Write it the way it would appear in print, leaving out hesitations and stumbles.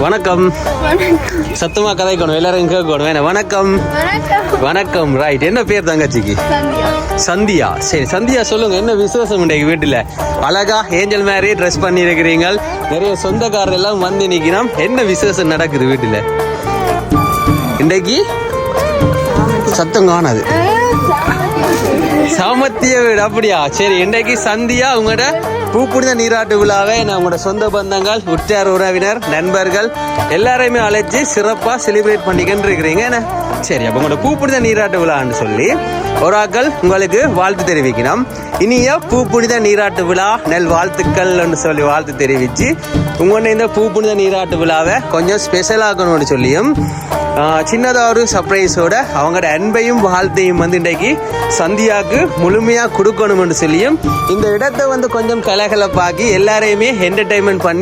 வணக்கம். சத்தமா கதைக்கணும், எல்லாரும் கேட்கணும். என்ன வணக்கம் வணக்கம். ரைட். என்ன பேர் தங்கச்சிக்கு? சந்தியா. சரி சந்தியா, சொல்லுங்க என்ன விசேஷம் இன்றைக்கு வீட்டுல? அழகா ஏஞ்சல் மாதிரி ட்ரெஸ் பண்ணி இருக்கிறீங்க, நிறைய சொந்தக்காரர் எல்லாம் வந்து நிக்கிறோம். என்ன விசேஷம் நடக்குது வீட்டுல இன்றைக்கு? சத்தம் காணாது. சாமத்திய வீடு அப்படியா? சரி, இன்றைக்கு சந்தியா உங்களோட பூப்புனித நீராட்டு விழாவை நான் உங்களோட சொந்த பந்தங்கள், உற்றார் உறவினர், நண்பர்கள் எல்லாரையுமே அழைச்சி சிறப்பாக செலிப்ரேட் பண்ணிக்கிட்டு இருக்கிறீங்க என்ன? சரி, அப்போ உங்களோட பூப்புனித நீராட்டு விழான்னு சொல்லி ஒரு ஆக்கள் உங்களுக்கு வாழ்த்து தெரிவிக்கணும். இனிய பூப்புனித நீராட்டு விழா நெல் வாழ்த்துக்கள்னு சொல்லி வாழ்த்து தெரிவித்து உங்களோட இந்த பூப்புனித நீராட்டு விழாவை கொஞ்சம் ஸ்பெஷலாகணும்னு சொல்லியும் சின்னதாக ஒரு சர்ப்ரைஸோட அவங்களோட அன்பையும் வாழ்த்தையும் வந்து இன்றைக்கு சந்தியாவுக்கு முழுமையாக கொடுக்கணும்னு சொல்லியும் இந்த இடத்தை வந்து கொஞ்சம் கலகலப்பாக்கி எல்லாரையுமே என்டர்டைன்மெண்ட் பண்ணி